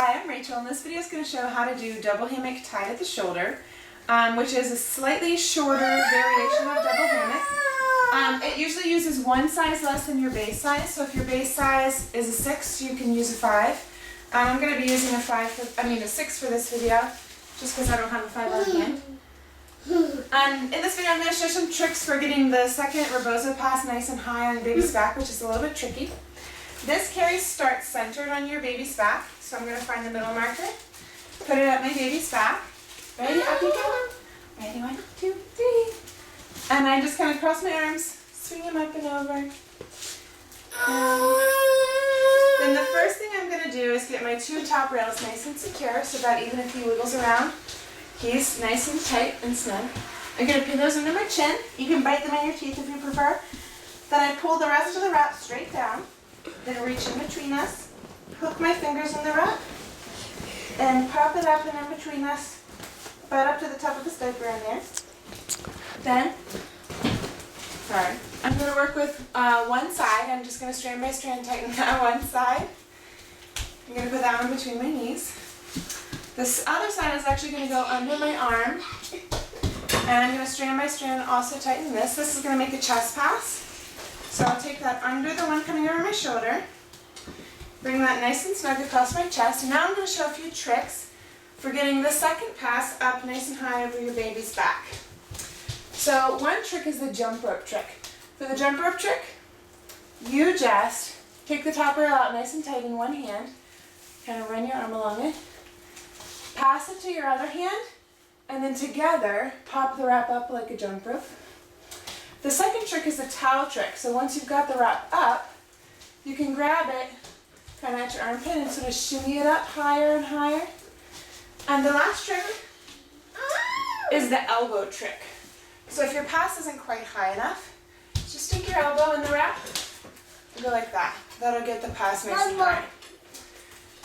Hi, I'm Rachel, and this video is going to show how to do double hammock tied at the shoulder, which is a slightly shorter variation of double hammock. It usually uses one size less than your base size, so if your base size is a 6, you can use a 5. I'm going to be using a 6 for this video, just because I don't have a 5 on hand. In this video, I'm going to show some tricks for getting the second rebozo pass nice and high on the baby's back, which is a little bit tricky. This carry starts centered on your baby's back, so I'm going to find the middle marker, put it at my baby's back. Ready? Up you go. Ready? 1, 2, 3. And I just kind of cross my arms, swing them up and over. Then the first thing I'm going to do is get my 2 top rails nice and secure so that even if he wiggles around, he's nice and tight and snug. I'm going to pin those under my chin. You can bite them in your teeth if you prefer. Then I pull the rest of the wrap straight down. Then reach in between us, hook my fingers in the wrap, and pop it up and in between us, about up to the top of the diaper in there. Then, I'm going to work with one side. I'm just going to strand by strand tighten that one side. I'm going to put that one between my knees. This other side is actually going to go under my arm, and I'm going to strand by strand also tighten this. This is going to make a chest pass. So I'll take that under the one coming over my shoulder, bring that nice and snug across my chest, and now I'm going to show a few tricks for getting the second pass up nice and high over your baby's back. So one trick is the jump rope trick. For the jump rope trick, you just take the top rail out nice and tight in one hand, kind of run your arm along it, pass it to your other hand, and then together pop the wrap up like a jump rope. The second trick is the towel trick. So once you've got the wrap up, you can grab it kind of at your armpit and sort of shimmy it up higher and higher. And the last trick is the elbow trick. So if your pass isn't quite high enough, just stick your elbow in the wrap and go like that. That'll get the pass nice and high.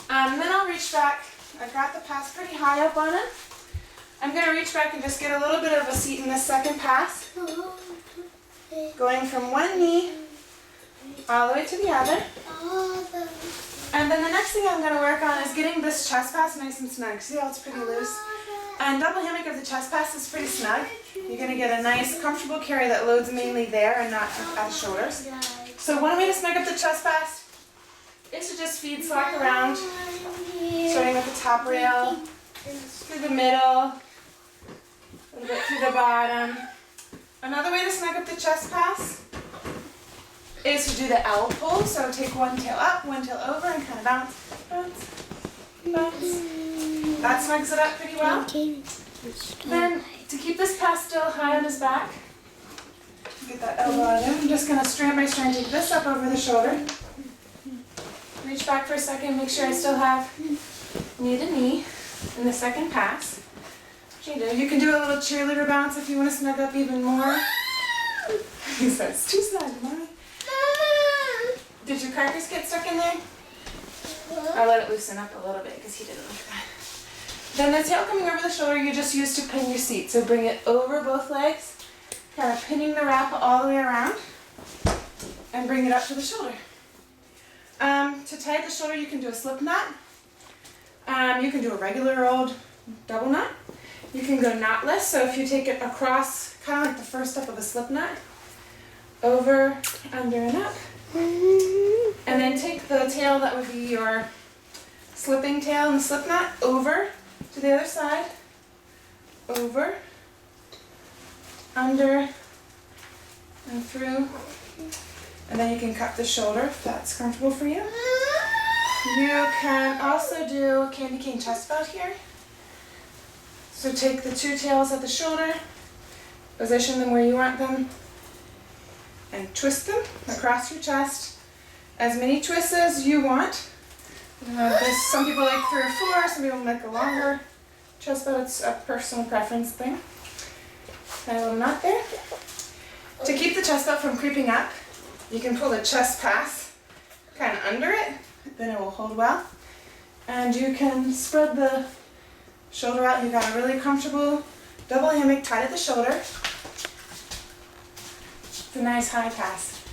Then I'll reach back. I've got the pass pretty high up on it. I'm going to reach back and just get a little bit of a seat in the second pass. Going from one knee all the way to the other. And then the next thing I'm going to work on is getting this chest pass nice and snug. See how it's pretty loose? And double hammock of the chest pass is pretty snug. You're going to get a nice comfortable carry that loads mainly there and not at the shoulders. So one way to snug up the chest pass is to just feed slack around, starting with the top rail, through the middle, a little bit through the bottom. Another way to snug up the chest pass is to do the L pull. So take one tail up, one tail over, and kind of bounce, bounce, bounce. That snugs it up pretty well. Then, to keep this pass still high on his back, get that elbow out there. I'm just going to strand by strand take this up over the shoulder. Reach back for a second, make sure I still have knee to knee in the second pass. You can do a little cheerleader bounce if you want to snug up even more. He says, too snug, Mommy. Did your carcass get stuck in there? I'll let it loosen up a little bit because he didn't like that. Then the tail coming over the shoulder you just use to pin your seat. So bring it over both legs, kind of pinning the wrap all the way around, and bring it up to the shoulder. To tie the shoulder you can do a slip knot. You can do a regular old double knot. You can go knotless, so if you take it across, kind of like the first step of a slip knot, over, under, and up. And then take the tail that would be your slipping tail and slip knot over to the other side, over, under, and through. And then you can cut the shoulder if that's comfortable for you. You can also do a candy cane chest belt here. So take the 2 tails at the shoulder, position them where you want them, and twist them across your chest. As many twists as you want. Some people like 3 or 4, some people like a longer chest belt. It's a personal preference thing. Tie a little knot there. To keep the chest belt from creeping up, you can pull the chest pass kind of under it, then it will hold well. And you can spread the shoulder out. You've got a really comfortable double hammock tied at the shoulder. It's a nice high pass.